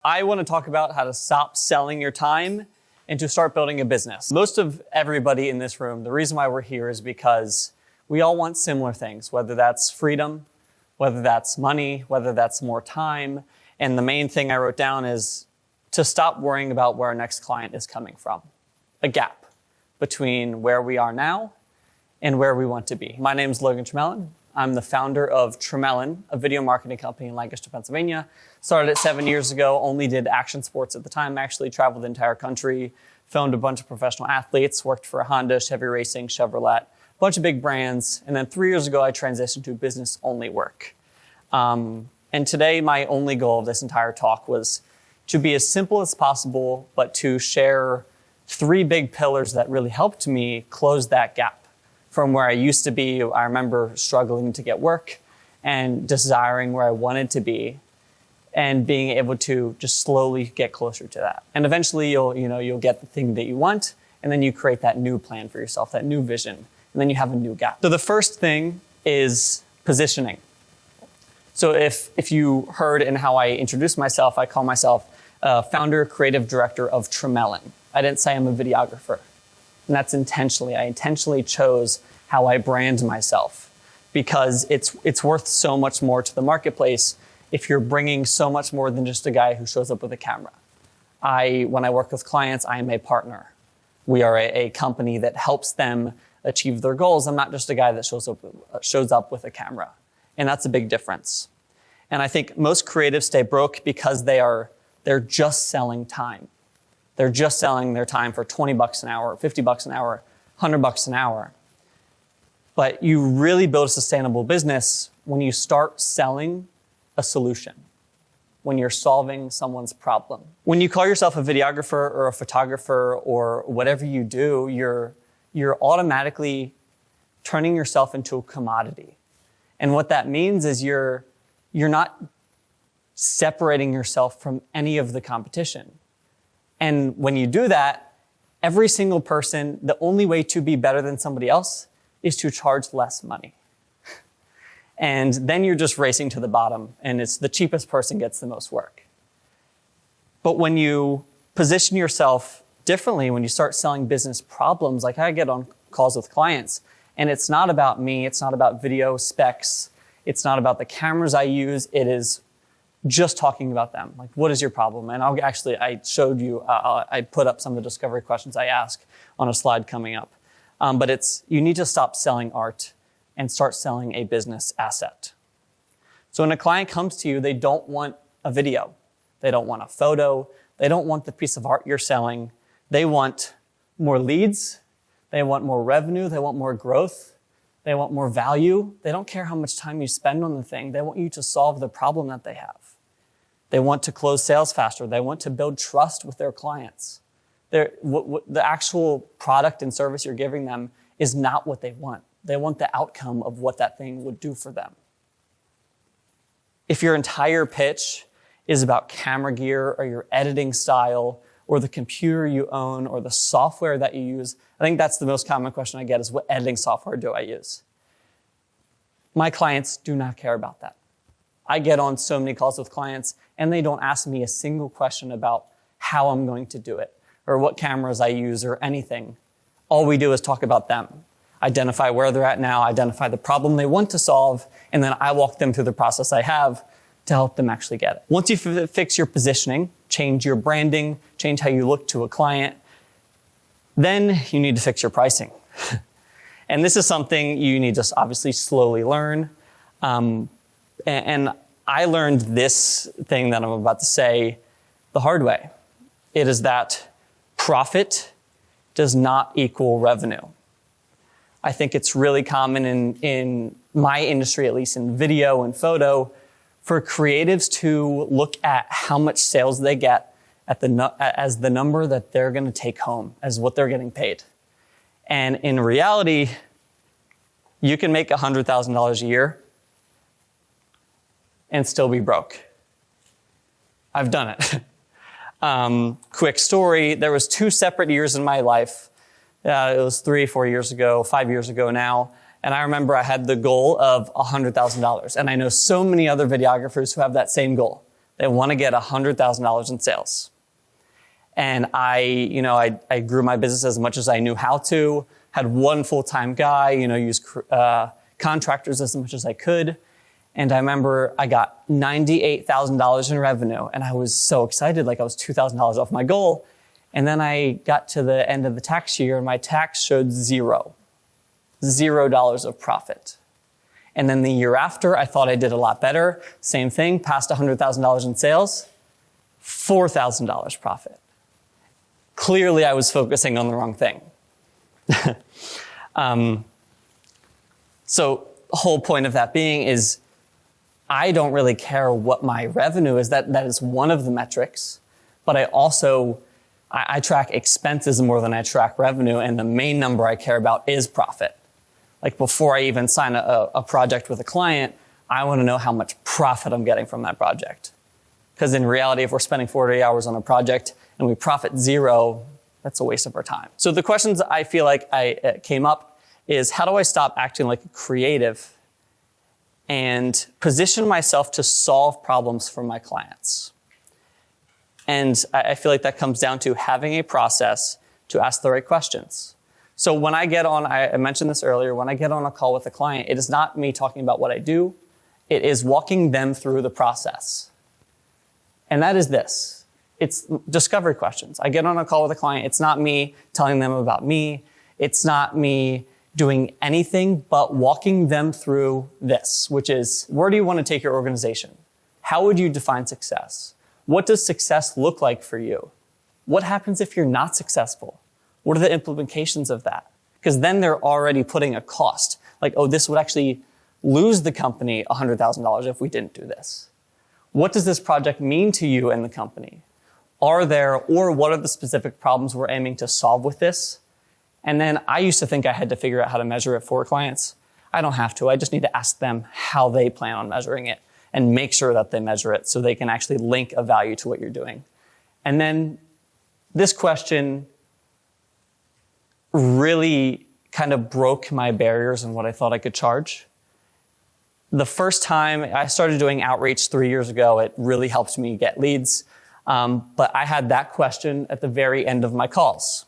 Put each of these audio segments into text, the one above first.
I want to talk about how to stop selling your time and to start building a business. Most of everybody in this room, the reason why we're here is because we all want similar things, whether that's freedom, whether that's money, whether that's more time. And the main thing I wrote down is to stop worrying about where our next client is coming from. A gap between where we are now and where we want to be. My name is Logan Tremellen. I'm the founder of Tremellen, a video marketing company in Lancaster, Pennsylvania. Started it 7 years ago, only did action sports at the time. Actually traveled the entire country, filmed a bunch of professional athletes, worked for Honda, Chevy Racing, Chevrolet, a bunch of big brands. And then 3 years ago, I transitioned to business-only work. And today, my only goal of this entire talk was to be as simple as possible, but to share 3 big pillars that really helped me close that gap from where I used to be. I remember struggling to get work and desiring where I wanted to be and being able to just slowly get closer to that. And eventually you'll get the thing that you want, and then you create that new plan for yourself, that new vision, and then you have a new gap. So the first thing is positioning. So if you heard in how I introduced myself, I call myself founder, creative director of Tremellen. I didn't say I'm a videographer. And that's intentionally. I intentionally chose how I brand myself because it's worth so much more to the marketplace if you're bringing so much more than just a guy who shows up with a camera. When I work with clients, I am a partner. We are a company that helps them achieve their goals. I'm not just a guy that shows up with a camera. And that's a big difference. And I think most creatives stay broke because they're just selling time. They're just selling their time for 20 bucks an hour, 50 bucks an hour, 100 bucks an hour. But you really build a sustainable business when you start selling a solution, when you're solving someone's problem. When you call yourself a videographer or a photographer or whatever you do, you're automatically turning yourself into a commodity. And what that means is you're not separating yourself from any of the competition. And when you do that, every single person, the only way to be better than somebody else is to charge less money. And then you're just racing to the bottom, and it's the cheapest person gets the most work. But when you position yourself differently, when you start selling business problems, like I get on calls with clients, and it's not about me, it's not about video specs, it's not about the cameras I use, it is just talking about them. Like, what is your problem? And I showed you, I put up some of the discovery questions I ask on a slide coming up. But you need to stop selling art and start selling a business asset. So when a client comes to you, they don't want a video. They don't want a photo. They don't want the piece of art you're selling. They want more leads. They want more revenue. They want more growth. They want more value. They don't care how much time you spend on the thing. They want you to solve the problem that they have. They want to close sales faster. They want to build trust with their clients. The actual product and service you're giving them is not what they want. They want the outcome of what that thing would do for them. If your entire pitch is about camera gear or your editing style or the computer you own or the software that you use, I think that's the most common question I get is, what editing software do I use? My clients do not care about that. I get on so many calls with clients and they don't ask me a single question about how I'm going to do it or what cameras I use or anything. All we do is talk about them, identify where they're at now, identify the problem they want to solve, and then I walk them through the process I have to help them actually get it. Once you fix your positioning, change your branding, change how you look to a client, then you need to fix your pricing. And this is something you need to obviously slowly learn. And I learned this thing that I'm about to say the hard way. It is that profit does not equal revenue. I think it's really common in my industry, at least in video and photo, for creatives to look at how much sales they get as the number that they're going to take home, as what they're getting paid. And in reality, you can make $100,000 a year and still be broke. I've done it. Quick story, there was 2 separate years in my life. It was 3, 4 years ago, 5 years ago now. And I remember I had the goal of $100,000. And I know so many other videographers who have that same goal. They want to get $100,000 in sales. And I grew my business as much as I knew how to, had one full-time guy, used contractors as much as I could. And I remember I got $98,000 in revenue, and I was so excited, like I was $2,000 off my goal. And then I got to the end of the tax year, and my tax showed $0 of profit. And then the year after, I thought I did a lot better. Same thing, passed $100,000 in sales, $4,000 profit. Clearly, I was focusing on the wrong thing. So the whole point of that being is I don't really care what my revenue is. That is one of the metrics. But I track expenses more than I track revenue. And the main number I care about is profit. Like before I even sign a project with a client, I want to know how much profit I'm getting from that project. Because in reality, if we're spending 40 hours on a project and we profit $0, that's a waste of our time. So the questions I feel like I came up is, how do I stop acting like a creative and position myself to solve problems for my clients? And I feel like that comes down to having a process to ask the right questions. So when I get on, I mentioned this earlier, when I get on a call with a client, it is not me talking about what I do. It is walking them through the process. And that is this. It's discovery questions. I get on a call with a client. It's not me telling them about me. It's not me doing anything but walking them through this, which is, where do you want to take your organization? How would you define success? What does success look like for you? What happens if you're not successful? What are the implications of that? Because then they're already putting a cost. Like, oh, this would actually lose the company $100,000 if we didn't do this. What does this project mean to you and the company? What are the specific problems we're aiming to solve with this? And then I used to think I had to figure out how to measure it for clients. I don't have to. I just need to ask them how they plan on measuring it and make sure that they measure it so they can actually link a value to what you're doing. And then this question really kind of broke my barriers and what I thought I could charge. The first time I started doing outreach 3 years ago, it really helped me get leads. But I had that question at the very end of my calls.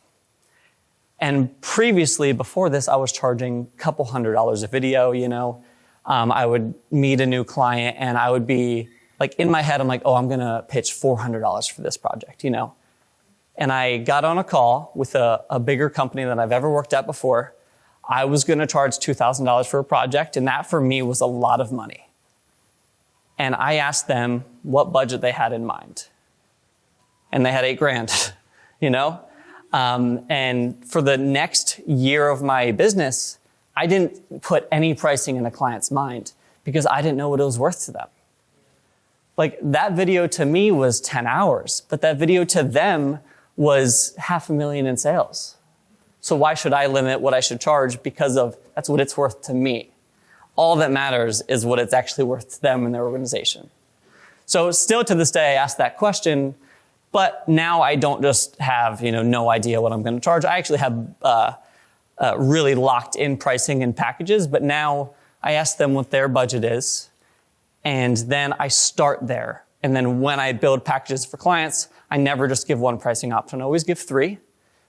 And previously, before this, I was charging a couple $100 a video, I would meet a new client and I would be like, in my head, I'm like, oh, I'm going to pitch $400 for this project, And I got on a call with a bigger company than I've ever worked at before. I was going to charge $2,000 for a project, and that for me was a lot of money. And I asked them what budget they had in mind. And they had $8,000, And for the next year of my business, I didn't put any pricing in a client's mind because I didn't know what it was worth to them. Like, that video to me was 10 hours, but that video to them was $500,000 in sales. So why should I limit what I should charge? Because that's what it's worth to me. All that matters is what it's actually worth to them and their organization. So still to this day, I ask that question, but now I don't just have, no idea what I'm going to charge. I actually have really locked in pricing and packages, but now I ask them what their budget is, and then I start there. And then when I build packages for clients, I never just give one pricing option. I always give 3,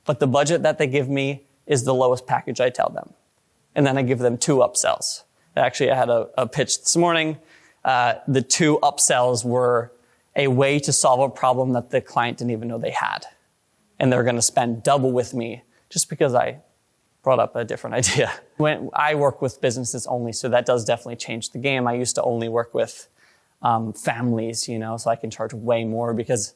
but the budget that they give me is the lowest package I tell them. And then I give them 2 upsells. Actually, I had a pitch this morning. The 2 upsells were a way to solve a problem that the client didn't even know they had. And they're going to spend double with me just because I brought up a different idea. When I work with businesses only, so that does definitely change the game. I used to only work with families, so I can charge way more because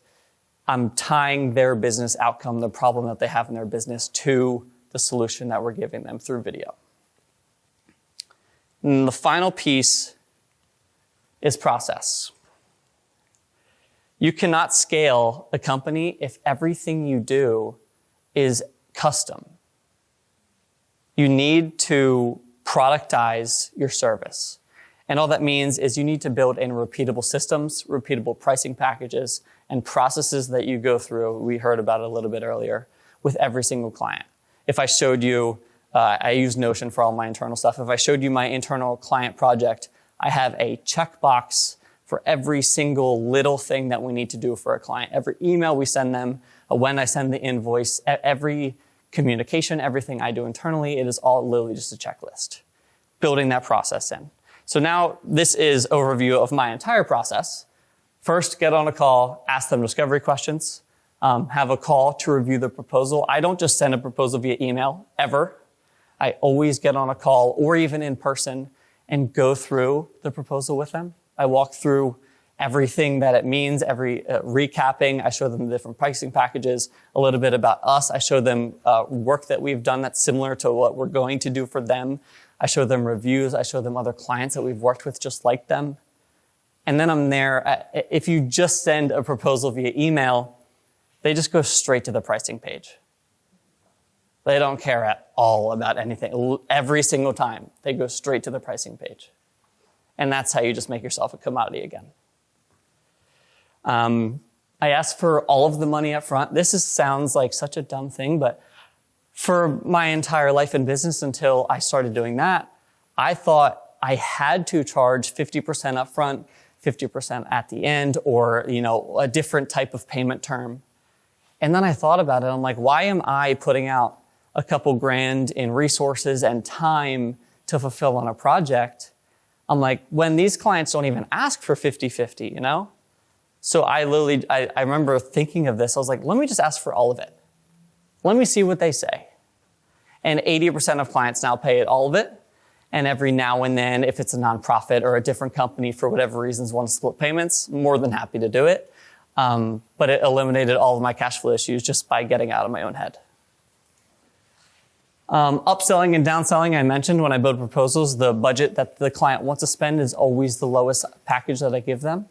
I'm tying their business outcome, the problem that they have in their business, to the solution that we're giving them through video. And the final piece is process. You cannot scale a company if everything you do is custom. You need to productize your service. And all that means is you need to build in repeatable systems, repeatable pricing packages, and processes that you go through. We heard about it a little bit earlier with every single client. If I showed you, I use Notion for all my internal stuff. If I showed you my internal client project, I have a checkbox for every single little thing that we need to do for a client. Every email we send them, when I send the invoice, every communication, everything I do internally, it is all literally just a checklist. Building that process in. So now this is overview of my entire process. First, get on a call, ask them discovery questions, have a call to review the proposal. I don't just send a proposal via email, ever. I always get on a call or even in person and go through the proposal with them. I walk through everything that it means, every recapping. I show them the different pricing packages, a little bit about us. I show them work that we've done that's similar to what we're going to do for them. I show them reviews. I show them other clients that we've worked with just like them. And then I'm there. If you just send a proposal via email, they just go straight to the pricing page. They don't care at all about anything. Every single time, they go straight to the pricing page. And that's how you just make yourself a commodity again. I ask for all of the money up front. Sounds like such a dumb thing, but for my entire life in business until I started doing that, I thought I had to charge 50% up front, 50% at the end, or, a different type of payment term. And then I thought about it. I'm like, why am I putting out a couple grand in resources and time to fulfill on a project? I'm like, when these clients don't even ask for 50-50, So I remember thinking of this. I was like, let me just ask for all of it. Let me see what they say. And 80% of clients now pay all of it. And every now and then, if it's a nonprofit or a different company for whatever reasons want to split payments, more than happy to do it. But it eliminated all of my cash flow issues just by getting out of my own head. Upselling and downselling, I mentioned when I build proposals, the budget that the client wants to spend is always the lowest package that I give them.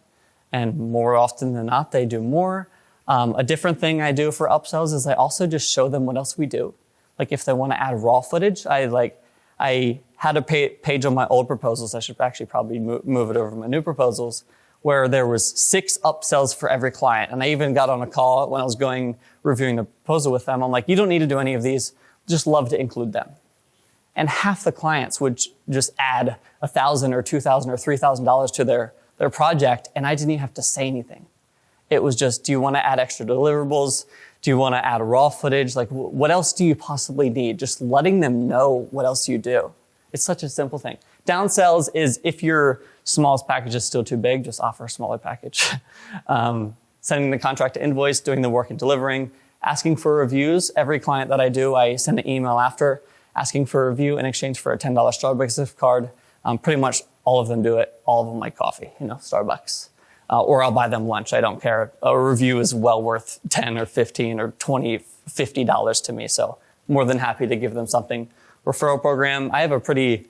And more often than not, they do more. A different thing I do for upsells is I also just show them what else we do. Like if they want to add raw footage, I had a page on my old proposals. I should actually probably move it over to my new proposals, where there was 6 upsells for every client. And I even got on a call when I was reviewing the proposal with them. I'm like, you don't need to do any of these. Just love to include them. And half the clients would just add $1,000 or $2,000 or $3,000 to their project, and I didn't even have to say anything. It was just, do you want to add extra deliverables? Do you want to add raw footage? Like, what else do you possibly need? Just letting them know what else you do. It's such a simple thing. Downsells is if your smallest package is still too big, just offer a smaller package. Sending the contract to invoice, doing the work and delivering, asking for reviews. Every client that I do, I send an email after asking for a review in exchange for a $10 Starbucks gift card. Pretty much all of them do it. All of them like coffee, Starbucks. Or I'll buy them lunch. I don't care. A review is well worth $10 or $15 or $20, $50 to me. So more than happy to give them something. Referral program. I have a pretty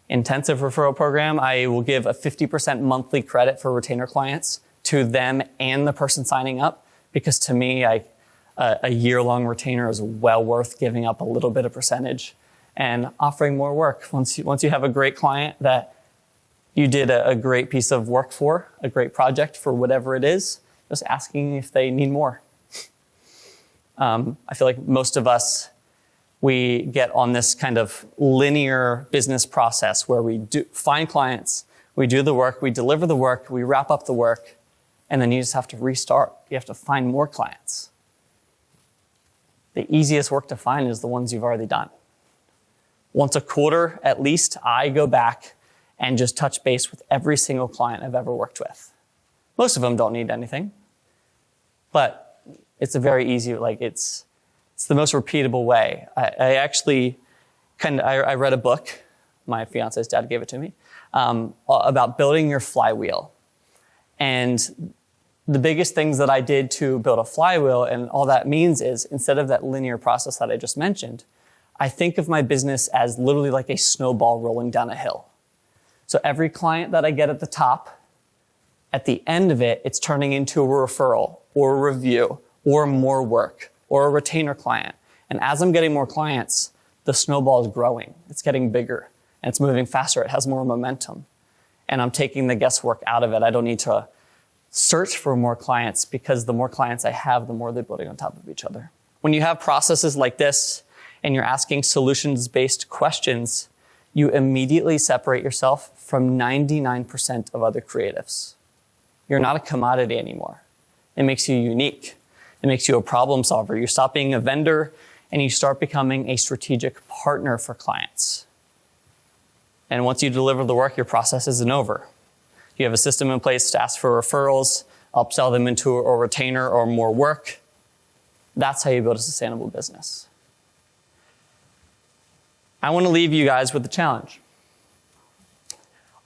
intensive referral program. I will give a 50% monthly credit for retainer clients to them and the person signing up. Because to me, a year-long retainer is well worth giving up a little bit of percentage and offering more work. Once you have a great client that you did a great piece of work for, a great project for whatever it is, just asking if they need more. I feel like most of us, we get on this kind of linear business process where we find clients, we do the work, we deliver the work, we wrap up the work, and then you just have to restart. You have to find more clients. The easiest work to find is the ones you've already done. Once a quarter, at least, I go back and just touch base with every single client I've ever worked with. Most of them don't need anything, but it's a very easy, it's the most repeatable way. I actually I read a book, my fiance's dad gave it to me, about building your flywheel. And the biggest things that I did to build a flywheel, and all that means is instead of that linear process that I just mentioned, I think of my business as literally like a snowball rolling down a hill. So every client that I get at the top, at the end of it, it's turning into a referral or a review or more work or a retainer client. And as I'm getting more clients, the snowball is growing. It's getting bigger and it's moving faster. It has more momentum. And I'm taking the guesswork out of it. I don't need to search for more clients because the more clients I have, the more they're building on top of each other. When you have processes like this and you're asking solutions-based questions, you immediately separate yourself from 99% of other creatives. You're not a commodity anymore. It makes you unique. It makes you a problem solver. You stop being a vendor and you start becoming a strategic partner for clients. And once you deliver the work, your process isn't over. You have a system in place to ask for referrals, upsell them into a retainer or more work. That's how you build a sustainable business. I want to leave you guys with a challenge.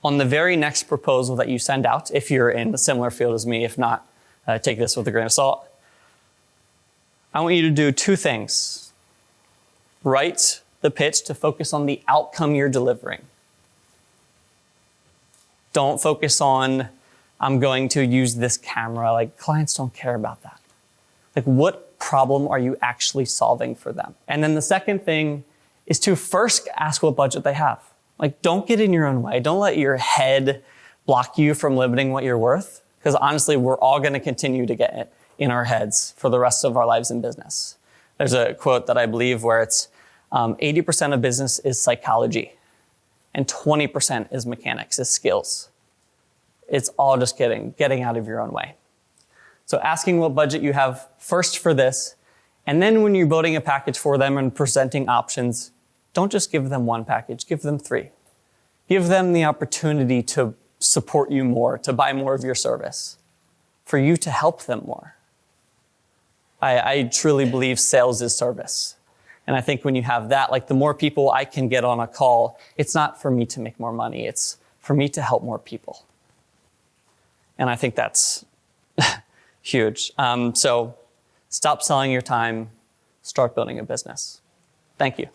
On the very next proposal that you send out, if you're in a similar field as me, if not, take this with a grain of salt. I want you to do two things. Write the pitch to focus on the outcome you're delivering. Don't focus on, I'm going to use this camera. Like, clients don't care about that. Like, what problem are you actually solving for them? And then the second thing is to first ask what budget they have. Like, don't get in your own way. Don't let your head block you from limiting what you're worth. Because honestly, we're all going to continue to get it in our heads for the rest of our lives in business. There's a quote that I believe where it's 80% of business is psychology and 20% is mechanics, is skills. It's all just getting out of your own way. So asking what budget you have first for this, and then when you're building a package for them and presenting options, don't just give them one package, give them 3. Give them the opportunity to support you more, to buy more of your service, for you to help them more. I truly believe sales is service. And I think when you have that, like the more people I can get on a call, it's not for me to make more money, it's for me to help more people. And I think that's huge. So stop selling your time, start building a business. Thank you.